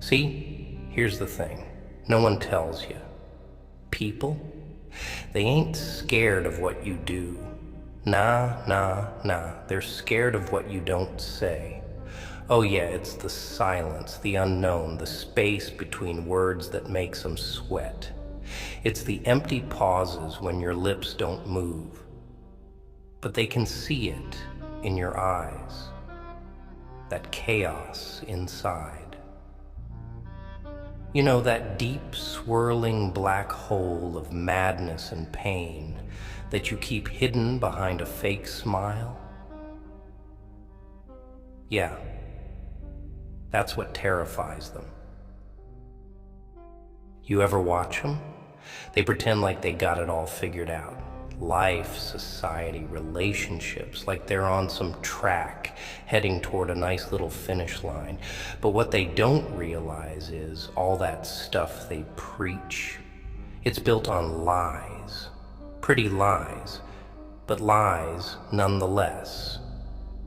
See, here's the thing. No one tells you. People, they ain't scared of what you do. Nah. They're scared of what you don't say. Oh yeah, it's the silence, the unknown, the space between words that makes them sweat. It's the empty pauses when your lips don't move. But they can see it in your eyes. That chaos inside. You know, that deep, swirling black hole of madness and pain that you keep hidden behind a fake smile? Yeah, that's what terrifies them. You ever watch them? They pretend like they got it all figured out. Life, society, relationships, like they're on some track heading toward a nice little finish line. But what they don't realize is all that stuff they preach. It's built on lies. Pretty lies, but lies nonetheless.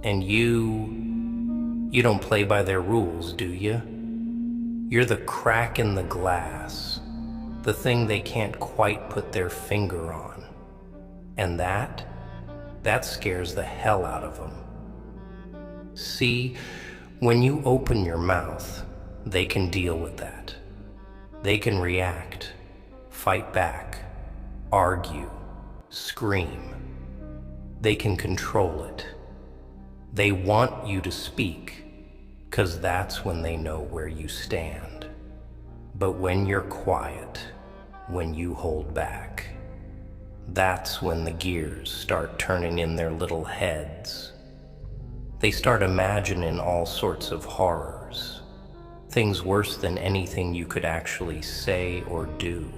And you don't play by their rules, do you? You're the crack in the glass, the thing they can't quite put their finger on. And that scares the hell out of them. See, when you open your mouth, they can deal with that. They can react, fight back, argue, scream. They can control it. They want you to speak, 'cause that's when they know where you stand. But when you're quiet, when you hold back, that's when the gears start turning in their little heads. They start imagining all sorts of horrors, things worse than anything you could actually say or do.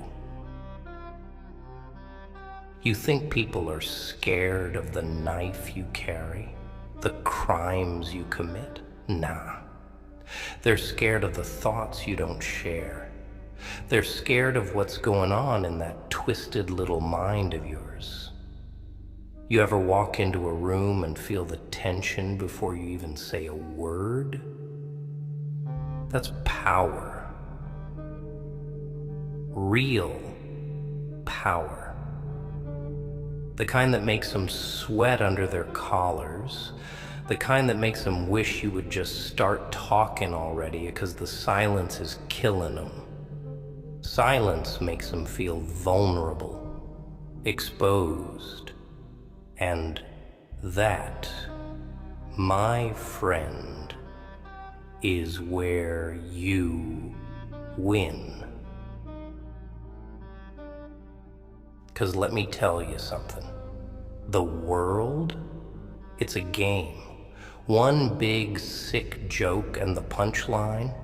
You think people are scared of the knife you carry, the crimes you commit? Nah. They're scared of the thoughts you don't share. They're scared of what's going on in that twisted little mind of yours. You ever walk into a room and feel the tension before you even say a word? That's power. Real power. The kind that makes them sweat under their collars. The kind that makes them wish you would just start talking already because the silence is killing them. Silence makes them feel vulnerable, exposed. And that, my friend, is where you win. 'Cause let me tell you something. The world, it's a game. One big sick joke and the punchline,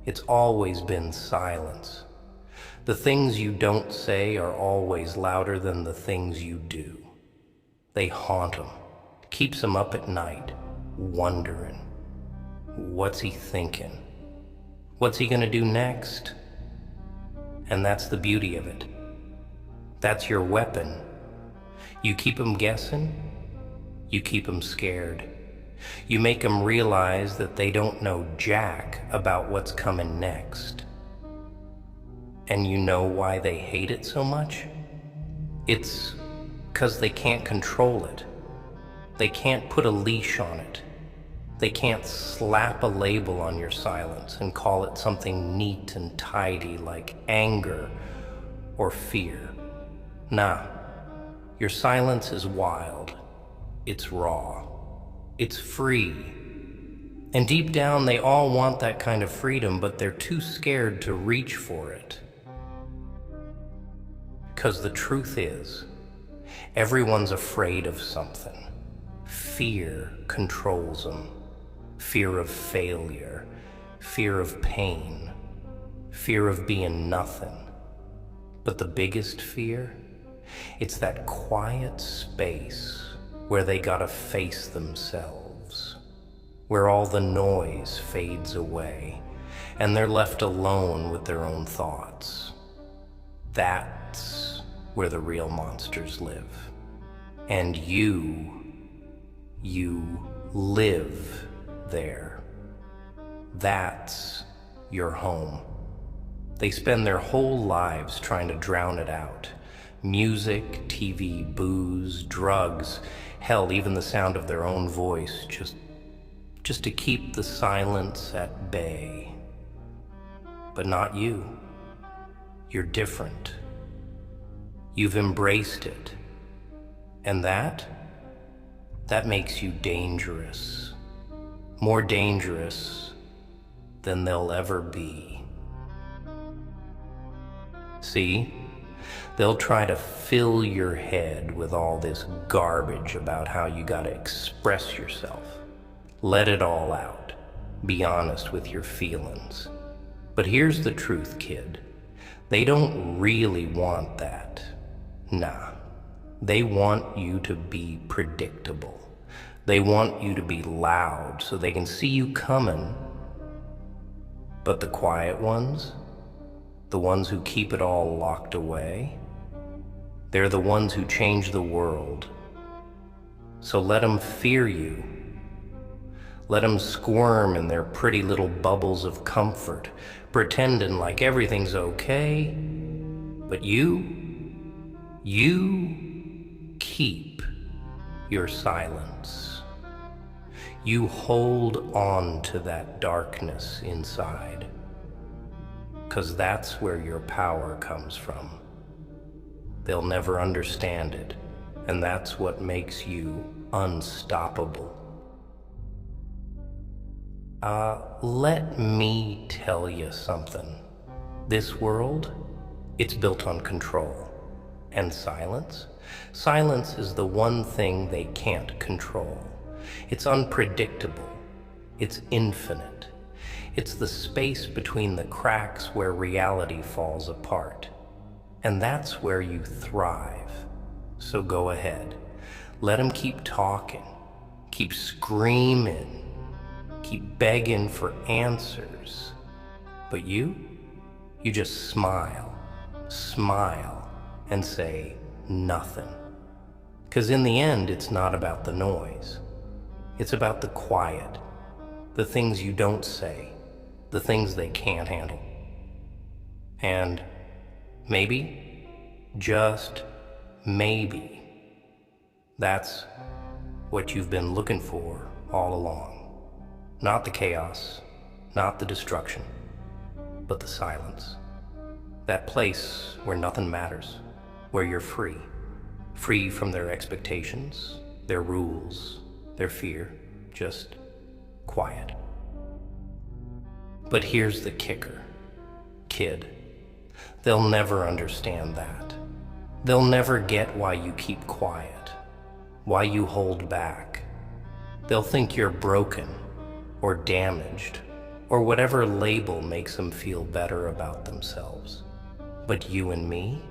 it's always been silence. The things you don't say are always louder than the things you do. They haunt him, keeps him up at night, wondering, what's he thinking? What's he gonna do next? And that's the beauty of it. That's your weapon. You keep him guessing, you keep him scared. You make them realize that they don't know jack about what's coming next. And you know why they hate it so much? It's 'cause they can't control it. They can't put a leash on it. They can't slap a label on your silence and call it something neat and tidy like anger or fear. Nah, your silence is wild. It's raw. It's free. And deep down, they all want that kind of freedom, but they're too scared to reach for it. 'Cause the truth is, everyone's afraid of something. Fear controls them. Fear of failure. Fear of pain. Fear of being nothing. But the biggest fear? It's that quiet space where they gotta face themselves, where all the noise fades away, and they're left alone with their own thoughts. That's where the real monsters live. And you live there. That's your home. They spend their whole lives trying to drown it out. Music, TV, booze, drugs, hell, even the sound of their own voice, just to keep the silence at bay. But not you. You're different. You've embraced it. And that makes you dangerous. More dangerous than they'll ever be. See? They'll try to fill your head with all this garbage about how you gotta express yourself. Let it all out. Be honest with your feelings. But here's the truth, kid. They don't really want that. Nah. They want you to be predictable. They want you to be loud so they can see you coming. But the quiet ones, the ones who keep it all locked away, they're the ones who change the world. So let them fear you. Let them squirm in their pretty little bubbles of comfort, pretending like everything's okay. But you keep your silence. You hold on to that darkness inside, 'cause that's where your power comes from. They'll never understand it, and that's what makes you unstoppable. Let me tell you something. This world, it's built on control. And silence? Silence is the one thing they can't control. It's unpredictable. It's infinite. It's the space between the cracks where reality falls apart. And that's where you thrive. So go ahead. Let them keep talking. Keep screaming. Keep begging for answers. But you just smile. Smile. And say nothing. 'Cause in the end, it's not about the noise. It's about the quiet, the things you don't say, the things they can't handle. And maybe, just maybe, that's what you've been looking for all along. Not the chaos, not the destruction, but the silence. That place where nothing matters. Where you're free. Free from their expectations, their rules, their fear. Just quiet. But here's the kicker, kid. They'll never understand that. They'll never get why you keep quiet, why you hold back. They'll think you're broken or damaged or whatever label makes them feel better about themselves. But you and me,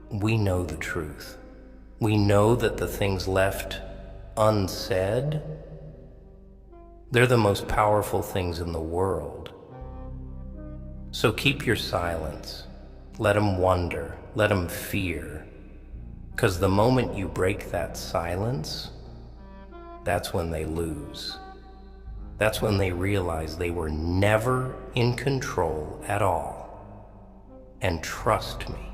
we know the truth. We know that the things left unsaid, they're the most powerful things in the world. So keep your silence. Let them wonder. Let them fear. 'Cause the moment you break that silence, that's when they lose. That's when they realize they were never in control at all. And trust me,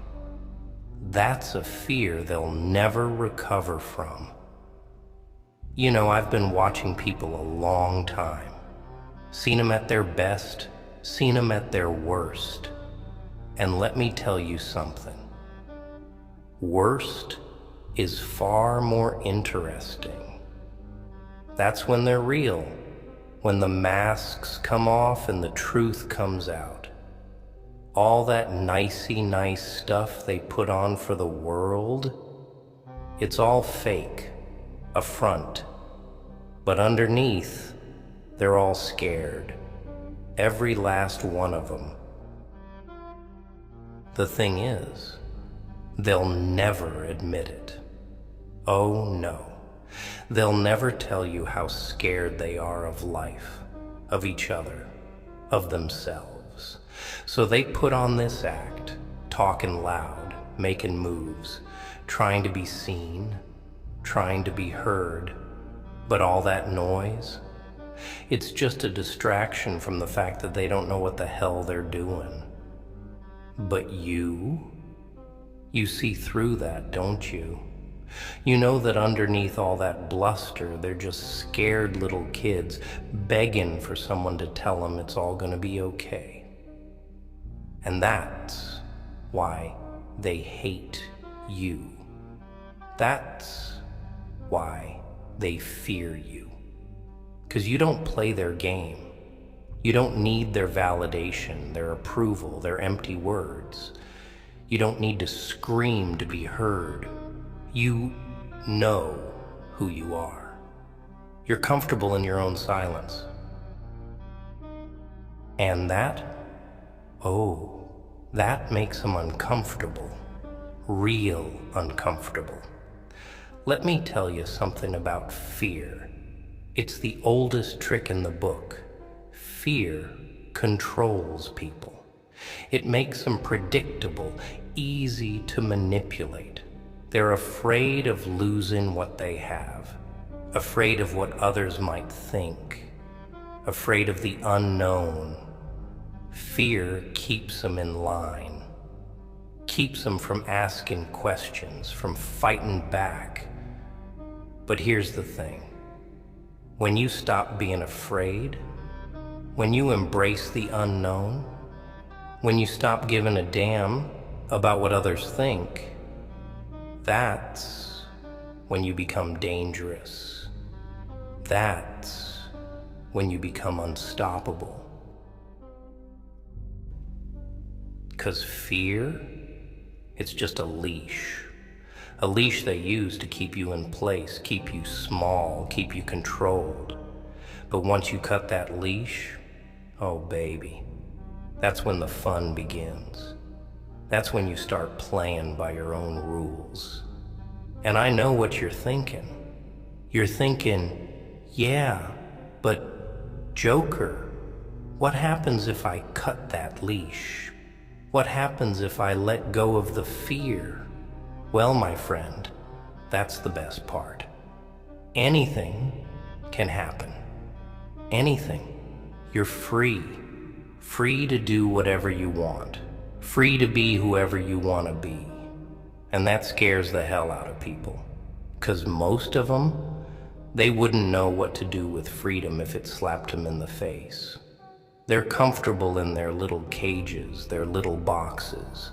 that's a fear they'll never recover from. You know, I've been watching people a long time. Seen them at their best, seen them at their worst. And let me tell you something. Worst is far more interesting. That's when they're real, when the masks come off and the truth comes out. All that nicey nice stuff they put on for the world, it's all fake, a front. But underneath, they're all scared. Every last one of them. The thing is, they'll never admit it. Oh no. They'll never tell you how scared they are of life, of each other, of themselves. So they put on this act, talking loud, making moves, trying to be seen, trying to be heard. But all that noise, It's just a distraction from the fact that they don't know what the hell they're doing. But you see through that, don't you? You know that underneath all that bluster, they're just scared little kids begging for someone to tell them it's all gonna be okay. And that's why they hate you. That's why they fear you. 'Cause you don't play their game. You don't need their validation, their approval, their empty words. You don't need to scream to be heard. You know who you are. You're comfortable in your own silence. And that, oh, that makes them uncomfortable. Real uncomfortable. Let me tell you something about fear. It's the oldest trick in the book. Fear controls people. It makes them predictable, easy to manipulate. They're afraid of losing what they have, afraid of what others might think, afraid of the unknown. Fear keeps them in line, keeps them from asking questions, from fighting back. But here's the thing. When you stop being afraid, when you embrace the unknown, when you stop giving a damn about what others think, that's when you become dangerous. That's when you become unstoppable. 'Cause fear, it's just a leash they use to keep you in place, keep you small, keep you controlled. But once you cut that leash, oh baby, that's when the fun begins. That's when you start playing by your own rules. And I know what you're thinking. You're thinking, yeah, but Joker, what happens if I cut that leash? What happens if I let go of the fear? Well, my friend, that's the best part. Anything can happen. Anything. You're free. Free to do whatever you want. Free to be whoever you want to be. And that scares the hell out of people. 'Cause most of them, they wouldn't know what to do with freedom if it slapped them in the face. They're comfortable in their little cages, their little boxes.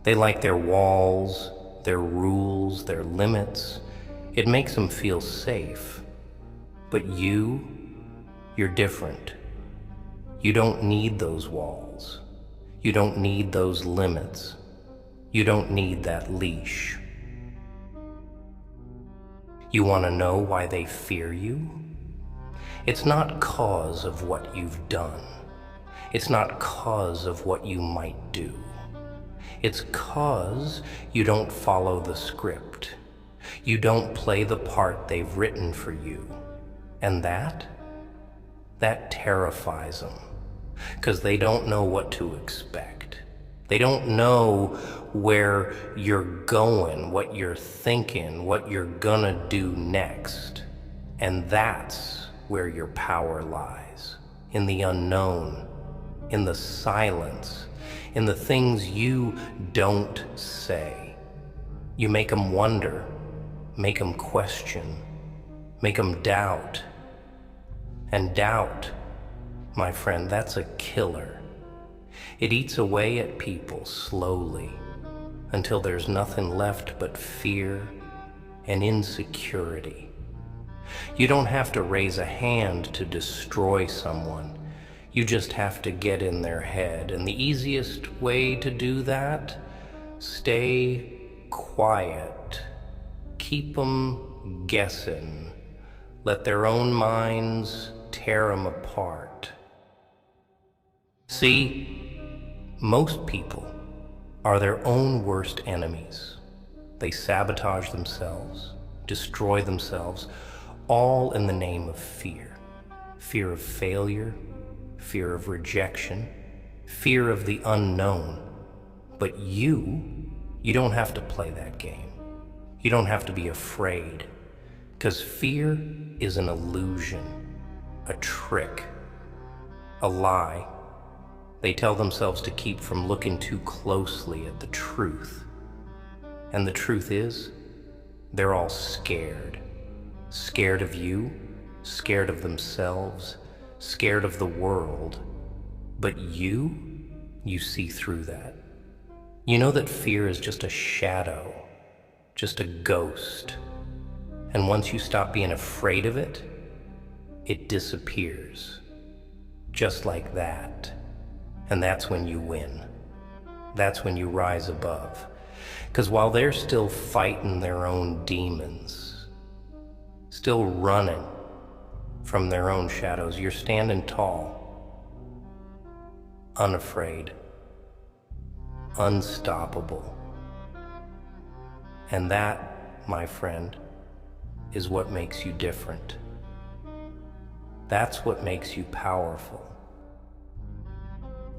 They like their walls, their rules, their limits. It makes them feel safe. But you're different. You don't need those walls. You don't need those limits. You don't need that leash. You want to know why they fear you? It's not cause of what you've done. It's not cause of what you might do. It's cause you don't follow the script. You don't play the part they've written for you. And that terrifies them. 'Cause they don't know what to expect. They don't know where you're going, what you're thinking, what you're gonna do next. And that's where your power lies. In the unknown, in the silence, in the things you don't say. You make them wonder, make them question, make them doubt. And doubt, my friend, that's a killer. It eats away at people slowly until there's nothing left but fear and insecurity. You don't have to raise a hand to destroy someone. You just have to get in their head. And the easiest way to do that, stay quiet. Keep them guessing. Let their own minds tear them apart. See, most people are their own worst enemies. They sabotage themselves, destroy themselves, all in the name of fear. Fear of failure, fear of rejection, fear of the unknown. But you don't have to play that game. You don't have to be afraid, because fear is an illusion. a trick, a lie. They tell themselves to keep from looking too closely at the truth. And the truth is, they're all scared. Scared of you, scared of themselves, scared of the world. But you see through that. You know that fear is just a shadow, just a ghost. And once you stop being afraid of it, it disappears. Just like that. And that's when you win. That's when you rise above. Because while they're still fighting their own demons, still running from their own shadows, you're standing tall, unafraid, unstoppable. And that, my friend, is what makes you different. That's what makes you powerful.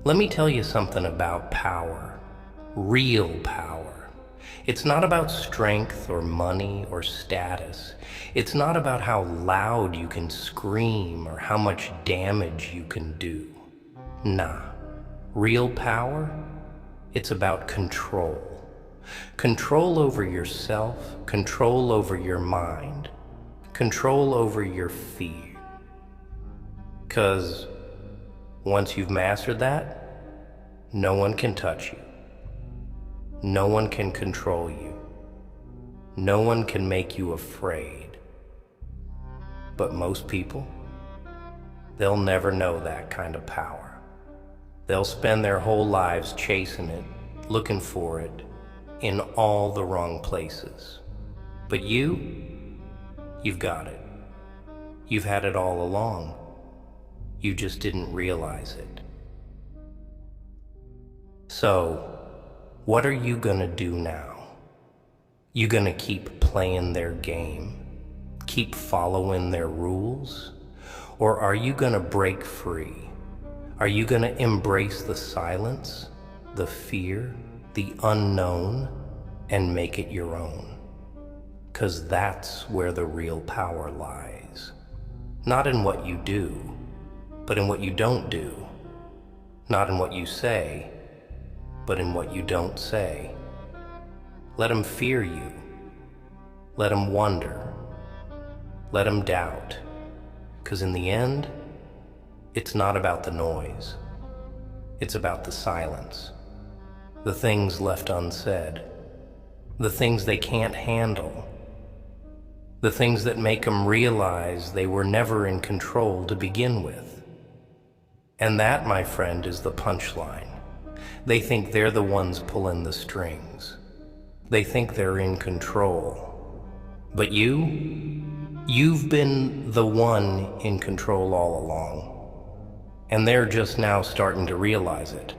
Let me tell you something about power, real power. It's not about strength or money or status. It's not about how loud you can scream or how much damage you can do. Nah, real power, it's about control. Control over yourself, control over your mind, control over your fear. 'Cause once you've mastered that, no one can touch you. No one can control you. No one can make you afraid. But most people, they'll never know that kind of power. They'll spend their whole lives chasing it, looking for it, in all the wrong places. But you've got it. You've had it all along. You just didn't realize it. So, what are you gonna do now? You gonna keep playing their game? Keep following their rules? Or are you gonna break free? Are you gonna embrace the silence, the fear, the unknown, and make it your own? 'Cause that's where the real power lies. Not in what you do, but in what you don't do. Not in what you say, but in what you don't say. Let them fear you. Let them wonder. Let them doubt. 'Cause in the end, it's not about the noise. It's about the silence. The things left unsaid. The things they can't handle. The things that make them realize they were never in control to begin with. And that, my friend, is the punchline. They think they're the ones pulling the strings. They think they're in control. But you've been the one in control all along. And they're just now starting to realize it.